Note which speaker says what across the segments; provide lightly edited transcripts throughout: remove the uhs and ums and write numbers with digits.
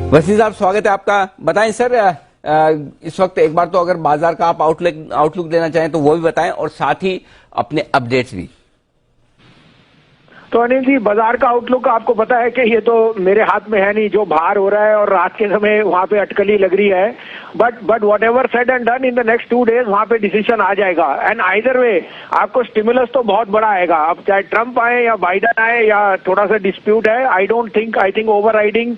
Speaker 1: वसीम साहब, स्वागत है आपका। बताएं सर, इस वक्त एक बार तो अगर बाजार का आप आउटलुक देना चाहें तो वो भी बताएं और साथ ही अपने अपडेट्स भी।
Speaker 2: तो अनिल जी, बाजार का आउटलुक आपको पता है कि ये तो मेरे हाथ में है नहीं, जो बाहर हो रहा है और रात के समय वहां पे अटकली लग रही है। But what ever said and done, in the next 2 days वहां पे डिसीजन आ जाएगा। एंड आइदर वे आपको स्टिमुलस तो बहुत बड़ा आएगा। अब चाहे ट्रंप आए या बाइडन आए या थोड़ा सा डिस्प्यूट है, I think overriding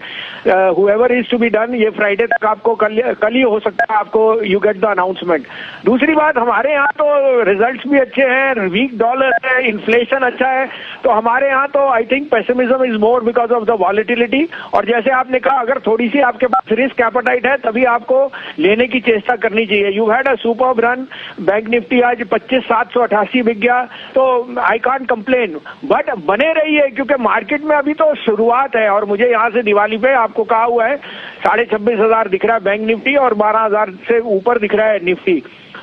Speaker 2: whoever is to be done, ये फ्राइडे तक आपको कल ही हो सकता है, आपको यू गेट द अनाउंसमेंट। दूसरी बात, हमारे यहाँ तो रिजल्ट्स भी अच्छे हैं, वीक डॉलर है, इन्फ्लेशन अच्छा है, तो हमारे यहाँ तो I think pessimism is more because of the volatility. और जैसे आपने कहा, अगर थोड़ी सी आपके पास रिस्क एपेटाइट है तभी आपको लेने की चेष्टा करनी चाहिए। You had a superb run, bank Nifty आज 25,788 बिक गया, तो आई कांट कंप्लेन, बट बने रहिए क्योंकि मार्केट में अभी तो शुरुआत है। और मुझे यहाँ से दिवाली पे आपको कहा हुआ है 26,500 दिख रहा है बैंक निफ्टी और 12,000 से ऊपर दिख रहा है निफ्टी,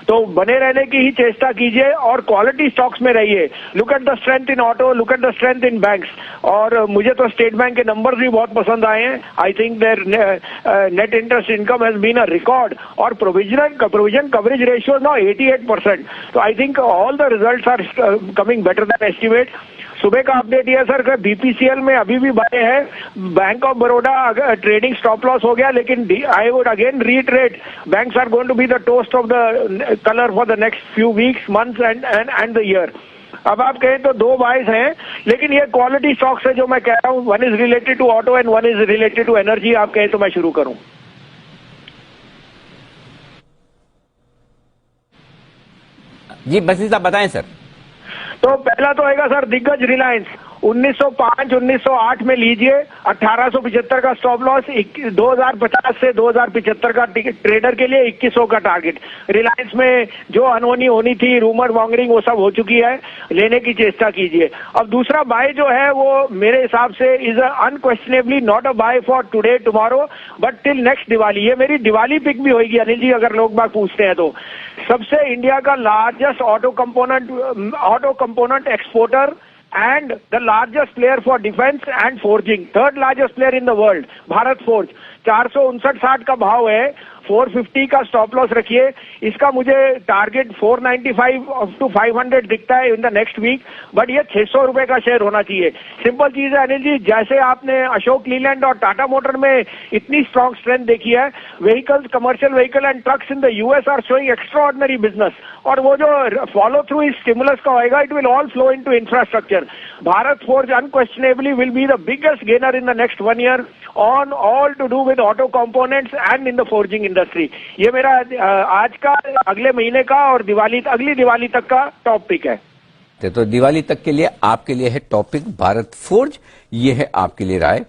Speaker 2: तो बने रहने की ही चेष्टा कीजिए और क्वालिटी स्टॉक्स में रहिए। Look at the strength in auto, look at the strength in banks. और मुझे तो स्टेट बैंक के नंबर्स भी बहुत पसंद आए हैं। I think their net interest income has been a record और प्रोविजन कवरेज रेशियो नाउ 88%। तो I think all the results are coming better than estimate. सुबह का अपडेट यह सर, बीपीसीएल में अभी भी बढ़े हैं। Bank of Baroda trading stop loss हो गया, लेकिन I would again reiterate, banks are going to be the toast of the colour for the next few weeks, months and the year. अब आप कहें तो 2 बाइज हैं, लेकिन ये क्वालिटी स्टॉक्स है जो मैं कह रहा हूं। One is related to auto and one is related to energy. आप कहें तो मैं शुरू करूं।
Speaker 1: जी वसीम साहब बताएं सर।
Speaker 2: तो पहला तो आएगा सर दिग्गज रिलायंस, 1905 1908 में लीजिए, 1875 का स्टॉप लॉस, 2050 से 2075 का ट्रेडर के लिए 2100 का टारगेट। रिलायंस में जो अनहोनी होनी थी, रूमर मॉन्गरिंग, वो सब हो चुकी है, लेने की चेष्टा कीजिए। अब दूसरा बाय जो है वो मेरे हिसाब से is unquestionably not a buy for today tomorrow but till next Diwali. ये मेरी दिवाली पिक भी होगी अनिल जी, अगर लोग बाग पूछते हैं तो। सबसे इंडिया का largest auto component exporter and the largest player for defense and forging, third largest player in the world, Bharat Forge, 459.60 का भाव है, 450 का स्टॉप लॉस रखिए। इसका मुझे टारगेट 495 अप टू 500 दिखता है in the next week, but ये 600 रुपए का शेयर होना चाहिए। सिंपल चीज है अनिल जी, जैसे आपने अशोक लीलैंड और टाटा मोटर में इतनी स्ट्रॉन्ग स्ट्रेंथ देखी है, vehicles, commercial vehicle and trucks in the US are showing extraordinary business, और वो जो फॉलो थ्रू इस स्टिमुलस का होएगा, it will all flow into infrastructure. Bharat Forge unquestionably will be the biggest gainer in the next 1 year on all to do with auto components and in the forging industry. ये मेरा आज का, अगले महीने का और अगली दिवाली तक का टॉप पिक है।
Speaker 1: तो दिवाली तक के लिए आपके लिए है टॉपिक भारत फोर्ज, ये है आपके लिए राय।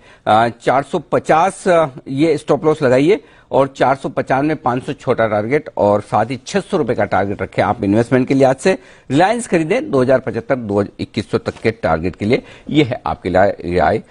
Speaker 1: 450 ये स्टॉप लॉस लगाइए और 450 में 500 छोटा टारगेट और साथ ही 600 रुपए का टारगेट रखें आप इन्वेस्टमेंट के लिए। आज से रिलायंस खरीदें 2075 2100 तक के टारगेट के लिए, ये है आपके लिए राय।